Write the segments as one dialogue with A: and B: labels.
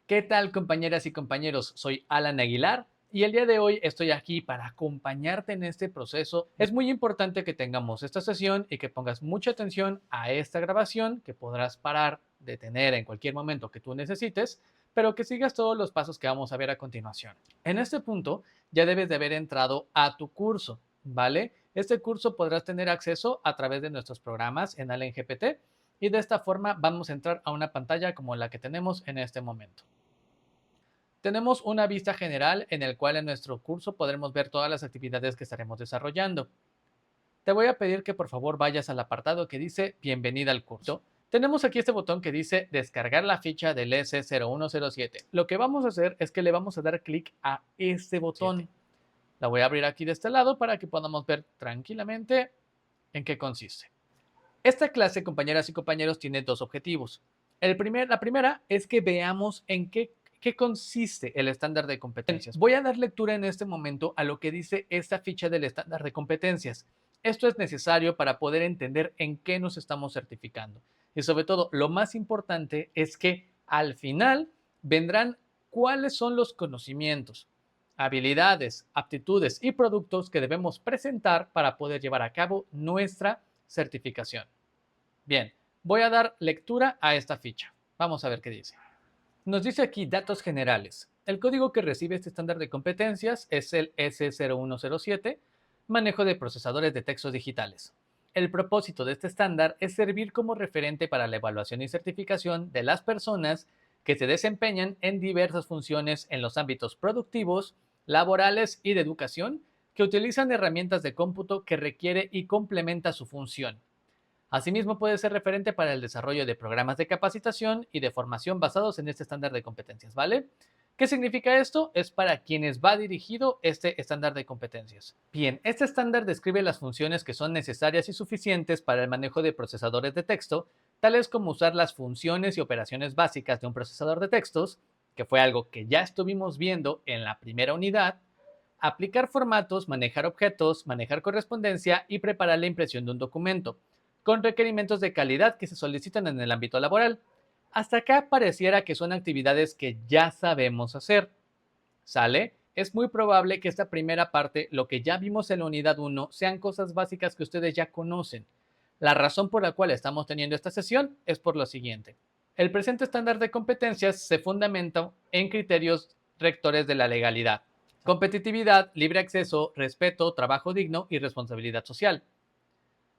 A: ¿Qué tal, compañeras y compañeros? Soy Alan Aguilar y el día de hoy estoy aquí para acompañarte en este proceso. Es muy importante que tengamos esta sesión y que pongas mucha atención a esta grabación que podrás parar, detener en cualquier momento que tú necesites, pero que sigas todos los pasos que vamos a ver a continuación. En este punto ya debes de haber entrado a tu curso, ¿vale? Este curso podrás tener acceso a través de nuestros programas en Allen GPT y de esta forma vamos a entrar a una pantalla como la que tenemos en este momento. Tenemos una vista general en el cual en nuestro curso podremos ver todas las actividades que estaremos desarrollando. Te voy a pedir que por favor vayas al apartado que dice Bienvenida al curso. Tenemos aquí este botón que dice Descargar la ficha del S0107. Lo que vamos a hacer es que le vamos a dar clic a este botón. La voy a abrir aquí de este lado para que podamos ver tranquilamente en qué consiste. Esta clase, compañeras y compañeros, tiene dos objetivos. La primera es que veamos en qué consiste el estándar de competencias. Voy a dar lectura en este momento a lo que dice esta ficha del estándar de competencias. Esto es necesario para poder entender en qué nos estamos certificando. Y sobre todo, lo más importante es que al final vendrán cuáles son los conocimientos, habilidades, aptitudes y productos que debemos presentar para poder llevar a cabo nuestra certificación. Bien, voy a dar lectura a esta ficha. Vamos a ver qué dice. Nos dice aquí datos generales. El código que recibe este estándar de competencias es el S0107, manejo de procesadores de textos digitales. El propósito de este estándar es servir como referente para la evaluación y certificación de las personas que se desempeñan en diversas funciones en los ámbitos productivos, laborales y de educación, que utilizan herramientas de cómputo que requiere y complementa su función. Asimismo, puede ser referente para el desarrollo de programas de capacitación y de formación basados en este estándar de competencias, ¿vale? ¿Qué significa esto? Es para quienes va dirigido este estándar de competencias. Bien, este estándar describe las funciones que son necesarias y suficientes para el manejo de procesadores de texto, tales como usar las funciones y operaciones básicas de un procesador de textos, que fue algo que ya estuvimos viendo en la primera unidad, aplicar formatos, manejar objetos, manejar correspondencia y preparar la impresión de un documento, con requerimientos de calidad que se solicitan en el ámbito laboral. Hasta acá pareciera que son actividades que ya sabemos hacer. ¿Sale? Es muy probable que esta primera parte, lo que ya vimos en la unidad 1, sean cosas básicas que ustedes ya conocen. La razón por la cual estamos teniendo esta sesión es por lo siguiente. El presente estándar de competencias se fundamenta en criterios rectores de la legalidad: competitividad, libre acceso, respeto, trabajo digno y responsabilidad social.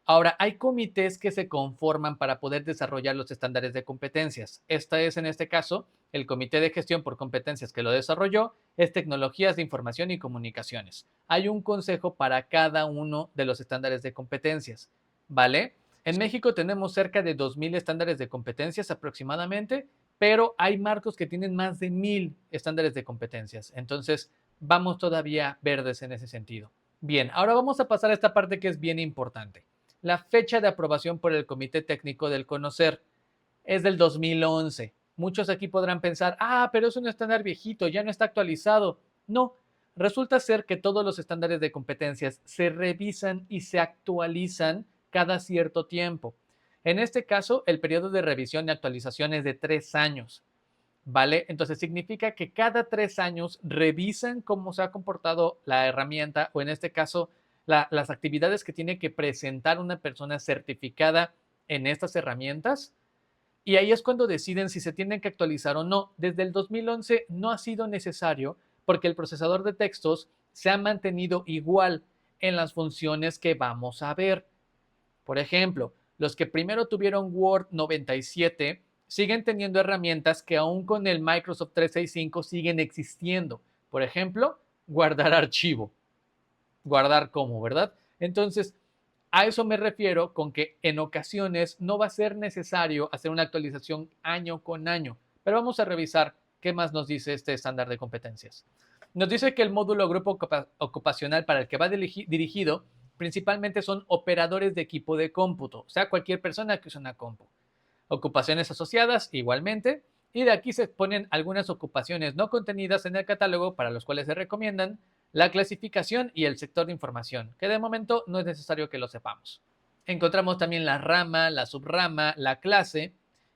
A: Ahora, hay comités que se conforman para poder desarrollar los estándares de competencias. Esta es, en este caso, el Comité de Gestión por Competencias que lo desarrolló, es Tecnologías de Información y Comunicaciones. Hay un consejo para cada uno de los estándares de competencias, ¿vale? En México tenemos cerca de 2,000 estándares de competencias aproximadamente, pero hay marcos que tienen más de 1,000 estándares de competencias. Entonces, vamos todavía verdes en ese sentido. Bien, ahora vamos a pasar a esta parte que es bien importante. La fecha de aprobación por el Comité Técnico del Conocer es del 2011. Muchos aquí podrán pensar, pero es un estándar viejito, ya no está actualizado. No, resulta ser que todos los estándares de competencias se revisan y se actualizan cada cierto tiempo. En este caso, el periodo de revisión y actualización es de 3 años. ¿Vale? Entonces significa que cada 3 años revisan cómo se ha comportado la herramienta o en este caso las actividades que tiene que presentar una persona certificada en estas herramientas, y ahí es cuando deciden si se tienen que actualizar o no. Desde el 2011 no ha sido necesario porque el procesador de textos se ha mantenido igual en las funciones que vamos a ver. Por ejemplo, los que primero tuvieron Word 97 siguen teniendo herramientas que aún con el Microsoft 365 siguen existiendo. Por ejemplo, guardar archivo. Guardar como, ¿verdad? Entonces, a eso me refiero con que en ocasiones no va a ser necesario hacer una actualización año con año. Pero vamos a revisar qué más nos dice este estándar de competencias. Nos dice que el módulo grupo ocupacional para el que va dirigido principalmente son operadores de equipo de cómputo, o sea, cualquier persona que use una compu. Ocupaciones asociadas igualmente, y de aquí se exponen algunas ocupaciones no contenidas en el catálogo para los cuales se recomiendan la clasificación y el sector de información, que de momento no es necesario que lo sepamos. Encontramos también la rama, la subrama, la clase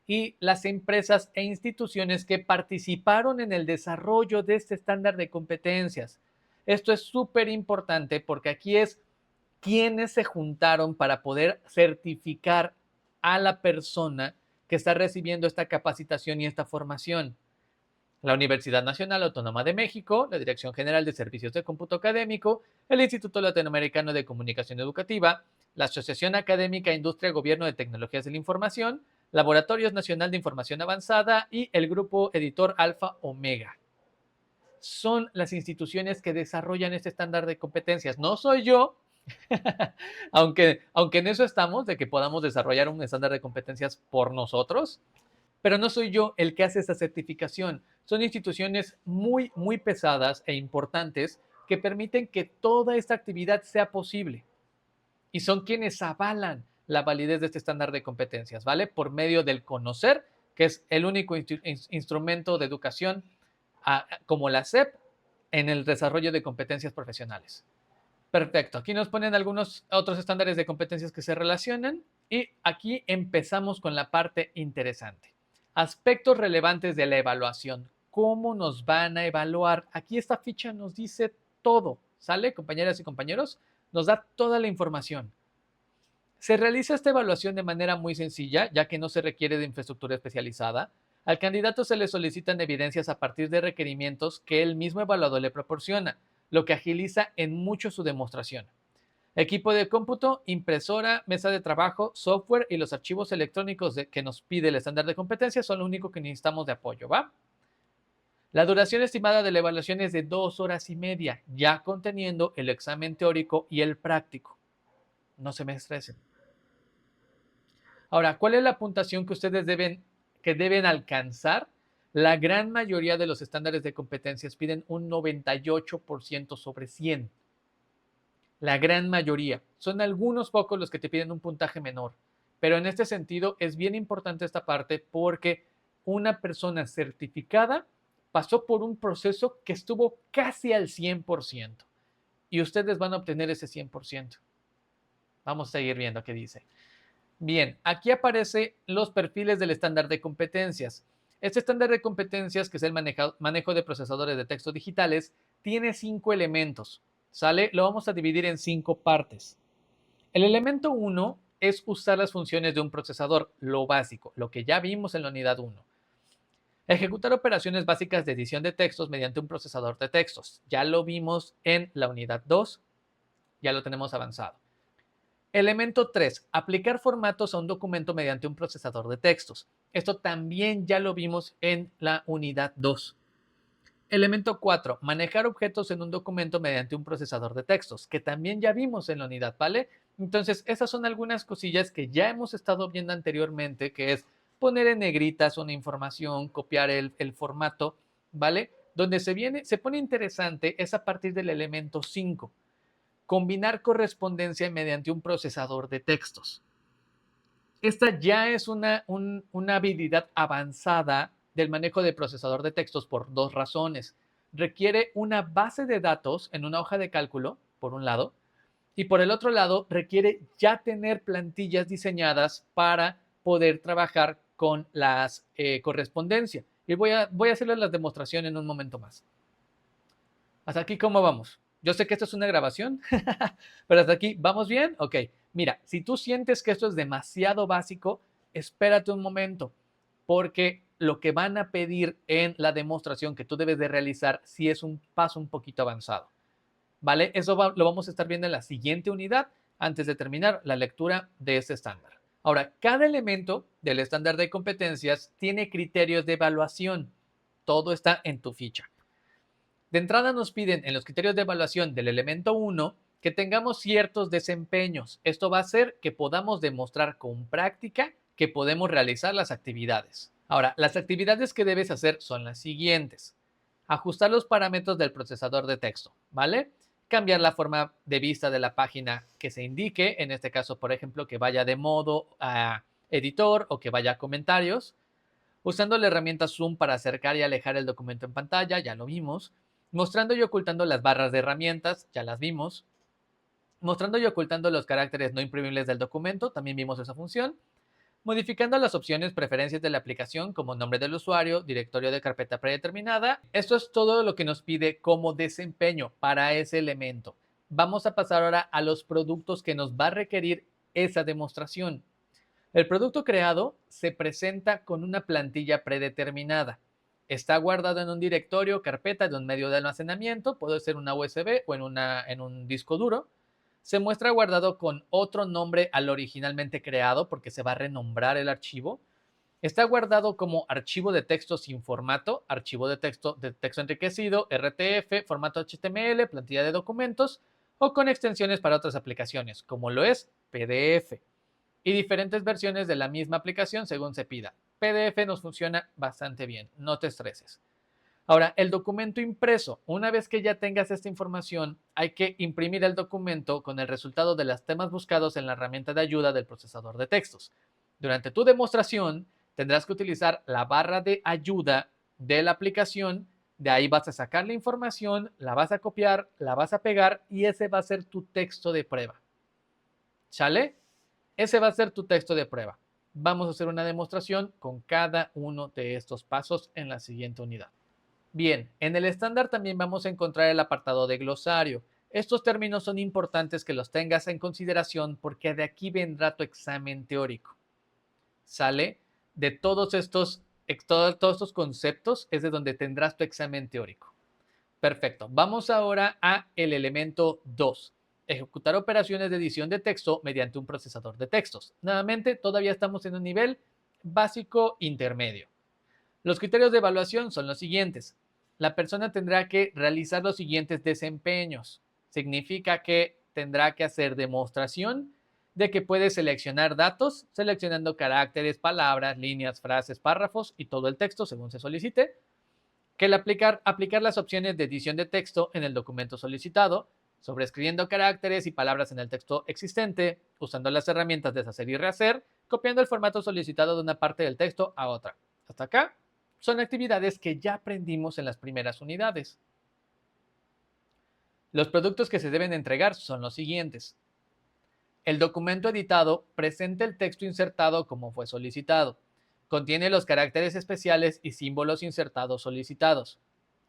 A: y las empresas e instituciones que participaron en el desarrollo de este estándar de competencias. Esto es súper importante porque aquí es quienes se juntaron para poder certificar a la persona que está recibiendo esta capacitación y esta formación. La Universidad Nacional Autónoma de México, la Dirección General de Servicios de Cómputo Académico, el Instituto Latinoamericano de Comunicación Educativa, la Asociación Académica Industria Gobierno de Tecnologías de la Información, Laboratorios Nacional de Información Avanzada y el Grupo Editor Alfa Omega. Son las instituciones que desarrollan este estándar de competencias. No soy yo, aunque en eso estamos, de que podamos desarrollar un estándar de competencias por nosotros, pero no soy yo el que hace esa certificación. Son instituciones muy, muy pesadas e importantes que permiten que toda esta actividad sea posible. Y son quienes avalan la validez de este estándar de competencias, ¿vale? Por medio del conocer, que es el único instrumento de educación como la SEP en el desarrollo de competencias profesionales. Perfecto, aquí nos ponen algunos otros estándares de competencias que se relacionan y aquí empezamos con la parte interesante. Aspectos relevantes de la evaluación. ¿Cómo nos van a evaluar? Aquí esta ficha nos dice todo, ¿sale, compañeras y compañeros? Nos da toda la información. Se realiza esta evaluación de manera muy sencilla, ya que no se requiere de infraestructura especializada. Al candidato se le solicitan evidencias a partir de requerimientos que el mismo evaluador le proporciona, lo que agiliza en mucho su demostración. Equipo de cómputo, impresora, mesa de trabajo, software y los archivos electrónicos que nos pide el estándar de competencia son lo único que necesitamos de apoyo, ¿va? La duración estimada de la evaluación es de 2 horas y media, ya conteniendo el examen teórico y el práctico. No se me estresen. Ahora, ¿cuál es la puntuación que ustedes deben alcanzar? La gran mayoría de los estándares de competencias piden un 98% sobre 100. La gran mayoría. Son algunos pocos los que te piden un puntaje menor. Pero en este sentido es bien importante esta parte porque una persona certificada pasó por un proceso que estuvo casi al 100% y ustedes van a obtener ese 100%. Vamos a seguir viendo qué dice. Bien, aquí aparecen los perfiles del estándar de competencias. Este estándar de competencias, que es el manejo de procesadores de texto digitales, tiene 5 elementos. ¿Sale? Lo vamos a dividir en 5 partes. El elemento 1 es usar las funciones de un procesador, lo básico, lo que ya vimos en la unidad 1. Ejecutar operaciones básicas de edición de textos mediante un procesador de textos. Ya lo vimos en la unidad 2, ya lo tenemos avanzado. Elemento 3. Aplicar formatos a un documento mediante un procesador de textos. Esto también ya lo vimos en la unidad 2. Elemento 4. Manejar objetos en un documento mediante un procesador de textos, que también ya vimos en la unidad, ¿vale? Entonces, esas son algunas cosillas que ya hemos estado viendo anteriormente, que es poner en negritas una información, copiar el formato, ¿vale? Donde se pone interesante es a partir del elemento 5. Combinar correspondencia mediante un procesador de textos. Esta ya es una habilidad avanzada del manejo de procesador de textos por 2 razones. Requiere una base de datos en una hoja de cálculo, por un lado, y por el otro lado requiere ya tener plantillas diseñadas para poder trabajar con las correspondencia. Y voy a hacerles la demostración en un momento más. ¿Hasta aquí cómo vamos? Yo sé que esto es una grabación, pero hasta aquí, ¿vamos bien? Ok, mira, si tú sientes que esto es demasiado básico, espérate un momento, porque lo que van a pedir en la demostración que tú debes de realizar sí es un paso un poquito avanzado, ¿vale? Eso lo vamos a estar viendo en la siguiente unidad antes de terminar la lectura de este estándar. Ahora, cada elemento del estándar de competencias tiene criterios de evaluación. Todo está en tu ficha. De entrada nos piden en los criterios de evaluación del elemento 1 que tengamos ciertos desempeños. Esto va a hacer que podamos demostrar con práctica que podemos realizar las actividades. Ahora, las actividades que debes hacer son las siguientes. Ajustar los parámetros del procesador de texto, ¿vale? Cambiar la forma de vista de la página que se indique, en este caso, por ejemplo, que vaya de modo a editor o que vaya a comentarios. Usando la herramienta Zoom para acercar y alejar el documento en pantalla, ya lo vimos. Mostrando y ocultando las barras de herramientas, ya las vimos. Mostrando y ocultando los caracteres no imprimibles del documento, también vimos esa función. modificando las opciones preferencias de la aplicación como nombre del usuario, directorio de carpeta predeterminada. Esto es todo lo que nos pide como desempeño para ese elemento. Vamos a pasar ahora a los productos que nos va a requerir esa demostración. El producto creado se presenta con una plantilla predeterminada. Está guardado en un directorio o carpeta de un medio de almacenamiento, puede ser una USB o en un disco duro. Se muestra guardado con otro nombre al originalmente creado porque se va a renombrar el archivo. Está guardado como archivo de texto sin formato, archivo de texto enriquecido, RTF, formato HTML, plantilla de documentos o con extensiones para otras aplicaciones, como lo es PDF y diferentes versiones de la misma aplicación según se pida. PDF nos funciona bastante bien, no te estreses. Ahora, el documento impreso. Una vez que ya tengas esta información, hay que imprimir el documento con el resultado de los temas buscados en la herramienta de ayuda del procesador de textos. Durante tu demostración, tendrás que utilizar la barra de ayuda de la aplicación. De ahí vas a sacar la información, la vas a copiar, la vas a pegar y ese va a ser tu texto de prueba. ¿Sale? Ese va a ser tu texto de prueba. Vamos a hacer una demostración con cada uno de estos pasos en la siguiente unidad. Bien, en el estándar también vamos a encontrar el apartado de glosario. Estos términos son importantes que los tengas en consideración porque de aquí vendrá tu examen teórico. ¿Sale? De todos estos conceptos es de donde tendrás tu examen teórico. Perfecto. Vamos ahora a el elemento 2. Ejecutar operaciones de edición de texto mediante un procesador de textos. Nuevamente, todavía estamos en un nivel básico intermedio. Los criterios de evaluación son los siguientes. La persona tendrá que realizar los siguientes desempeños. Significa que tendrá que hacer demostración de que puede seleccionar datos, seleccionando caracteres, palabras, líneas, frases, párrafos y todo el texto según se solicite. Que el aplicar las opciones de edición de texto en el documento solicitado, sobreescribiendo caracteres y palabras en el texto existente, usando las herramientas deshacer y rehacer, copiando el formato solicitado de una parte del texto a otra. Hasta acá son actividades que ya aprendimos en las primeras unidades. Los productos que se deben entregar son los siguientes. El documento editado presenta el texto insertado como fue solicitado. Contiene los caracteres especiales y símbolos insertados solicitados.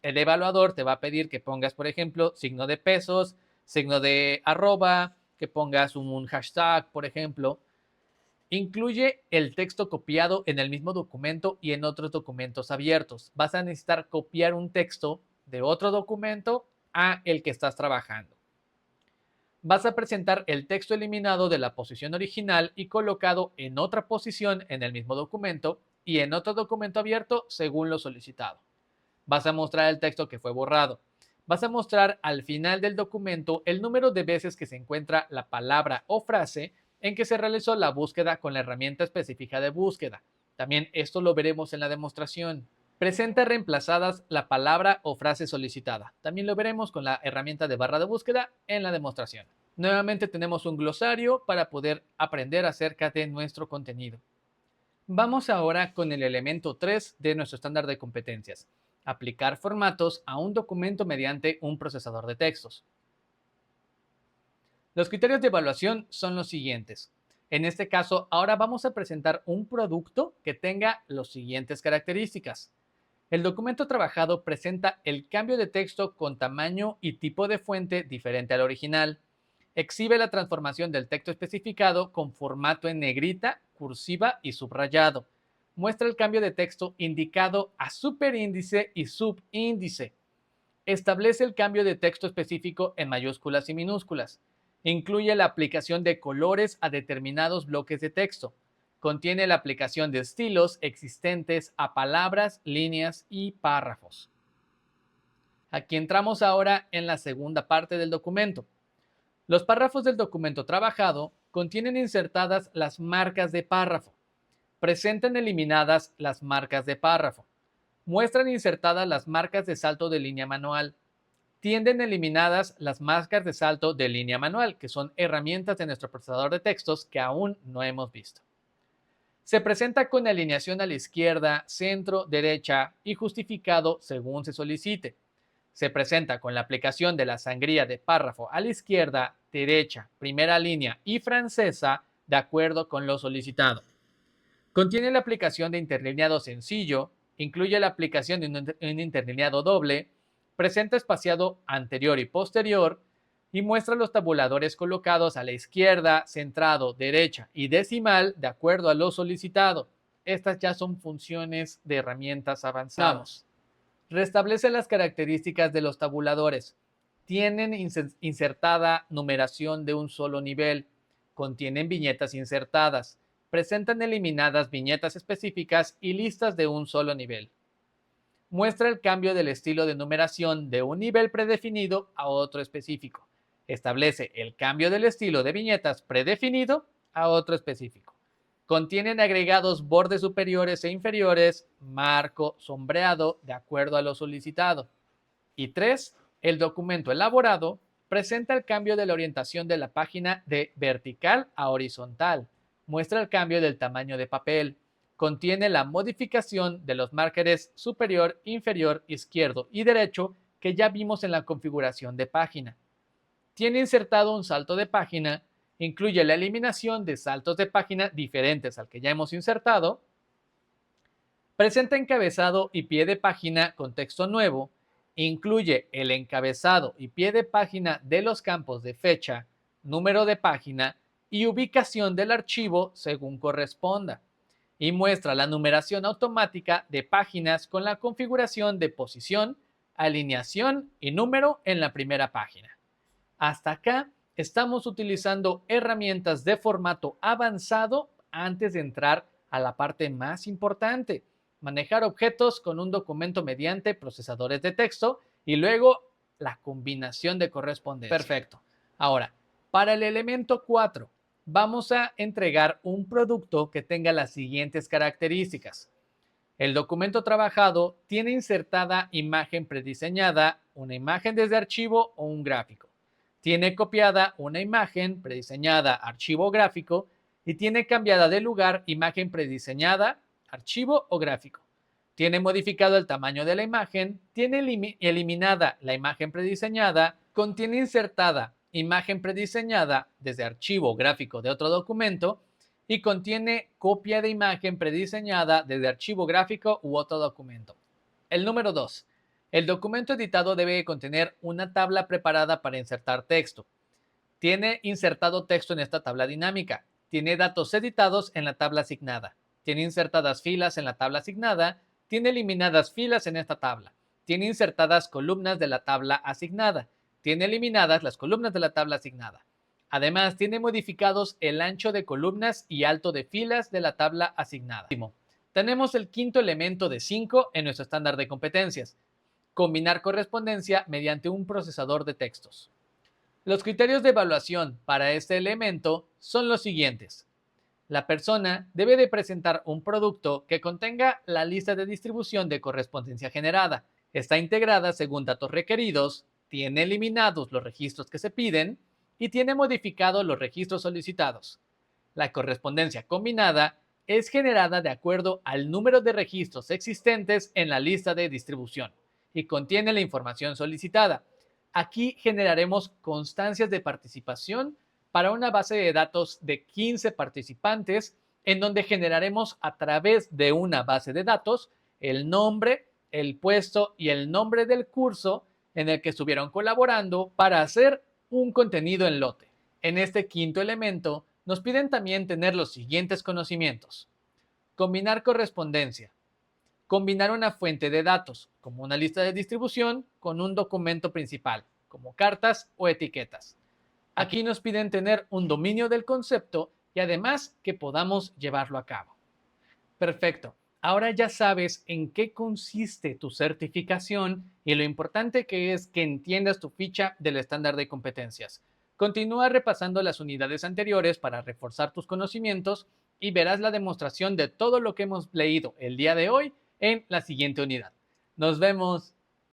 A: El evaluador te va a pedir que pongas, por ejemplo, signo de pesos, signo de arroba, que pongas un hashtag, por ejemplo. Incluye el texto copiado en el mismo documento y en otros documentos abiertos. Vas a necesitar copiar un texto de otro documento a el que estás trabajando. Vas a presentar el texto eliminado de la posición original y colocado en otra posición en el mismo documento y en otro documento abierto según lo solicitado. Vas a mostrar el texto que fue borrado. Vas a mostrar al final del documento el número de veces que se encuentra la palabra o frase en que se realizó la búsqueda con la herramienta específica de búsqueda. También esto lo veremos en la demostración. Presenta reemplazadas la palabra o frase solicitada. También lo veremos con la herramienta de barra de búsqueda en la demostración. Nuevamente tenemos un glosario para poder aprender acerca de nuestro contenido. Vamos ahora con el elemento 3 de nuestro estándar de competencias. Aplicar formatos a un documento mediante un procesador de textos. Los criterios de evaluación son los siguientes. En este caso, ahora vamos a presentar un producto que tenga las siguientes características. El documento trabajado presenta el cambio de texto con tamaño y tipo de fuente diferente al original. Exhibe la transformación del texto especificado con formato en negrita, cursiva y subrayado. Muestra el cambio de texto indicado a superíndice y subíndice. Establece el cambio de texto específico en mayúsculas y minúsculas. Incluye la aplicación de colores a determinados bloques de texto. Contiene la aplicación de estilos existentes a palabras, líneas y párrafos. Aquí entramos ahora en la segunda parte del documento. Los párrafos del documento trabajado contienen insertadas las marcas de párrafo. Presentan eliminadas las marcas de párrafo. Muestran insertadas las marcas de salto de línea manual. Tienden eliminadas las marcas de salto de línea manual, que son herramientas de nuestro procesador de textos que aún no hemos visto. Se presenta con alineación a la izquierda, centro, derecha y justificado según se solicite. Se presenta con la aplicación de la sangría de párrafo a la izquierda, derecha, primera línea y francesa de acuerdo con lo solicitado. Contiene la aplicación de interlineado sencillo, incluye la aplicación de un interlineado doble, presenta espaciado anterior y posterior y muestra los tabuladores colocados a la izquierda, centrado, derecha y decimal de acuerdo a lo solicitado. Estas ya son funciones de herramientas avanzadas. Vamos. Restablece las características de los tabuladores. Tienen insertada numeración de un solo nivel. Contienen viñetas insertadas. Presentan eliminadas viñetas específicas y listas de un solo nivel. Muestra el cambio del estilo de numeración de un nivel predefinido a otro específico. Establece el cambio del estilo de viñetas predefinido a otro específico. Contienen agregados bordes superiores e inferiores, marco, sombreado, de acuerdo a lo solicitado. Y 3. El documento elaborado presenta el cambio de la orientación de la página de vertical a horizontal. Muestra el cambio del tamaño de papel. Contiene la modificación de los márgenes superior, inferior, izquierdo y derecho que ya vimos en la configuración de página. Tiene insertado un salto de página. Incluye la eliminación de saltos de página diferentes al que ya hemos insertado. Presenta encabezado y pie de página con texto nuevo. Incluye el encabezado y pie de página de los campos de fecha, número de página y ubicación del archivo según corresponda. Y muestra la numeración automática de páginas con la configuración de posición, alineación y número en la primera página. Hasta acá estamos utilizando herramientas de formato avanzado antes de entrar a la parte más importante, manejar objetos con un documento mediante procesadores de texto y luego la combinación de correspondencia. Perfecto. Ahora, para el elemento 4, vamos a entregar un producto que tenga las siguientes características. El documento trabajado tiene insertada imagen prediseñada, una imagen desde archivo o un gráfico. Tiene copiada una imagen prediseñada, archivo gráfico, y tiene cambiada de lugar imagen prediseñada, archivo o gráfico. Tiene modificado el tamaño de la imagen, tiene eliminada la imagen prediseñada, contiene insertada imagen prediseñada desde archivo gráfico de otro documento y contiene copia de imagen prediseñada desde archivo gráfico u otro documento. El número 2. El documento editado debe contener una tabla preparada para insertar texto. Tiene insertado texto en esta tabla dinámica. Tiene datos editados en la tabla asignada. Tiene insertadas filas en la tabla asignada. Tiene eliminadas filas en esta tabla. Tiene insertadas columnas de la tabla asignada. Tiene eliminadas las columnas de la tabla asignada. Además, tiene modificados el ancho de columnas y alto de filas de la tabla asignada. Tenemos el quinto elemento de 5 en nuestro estándar de competencias. Combinar correspondencia mediante un procesador de textos. Los criterios de evaluación para este elemento son los siguientes. La persona debe de presentar un producto que contenga la lista de distribución de correspondencia generada. Está integrada según datos requeridos, tiene eliminados los registros que se piden y tiene modificados los registros solicitados. La correspondencia combinada es generada de acuerdo al número de registros existentes en la lista de distribución y contiene la información solicitada. Aquí generaremos constancias de participación para una base de datos de 15 participantes en donde generaremos a través de una base de datos el nombre, el puesto y el nombre del curso en el que estuvieron colaborando para hacer un contenido en lote. En este quinto elemento nos piden también tener los siguientes conocimientos. Combinar correspondencia. Combinar una fuente de datos, como una lista de distribución, con un documento principal, como cartas o etiquetas. Aquí nos piden tener un dominio del concepto y además que podamos llevarlo a cabo. Perfecto. Ahora ya sabes en qué consiste tu certificación y lo importante que es que entiendas tu ficha del estándar de competencias. Continúa repasando las unidades anteriores para reforzar tus conocimientos y verás la demostración de todo lo que hemos leído el día de hoy en la siguiente unidad. Nos vemos.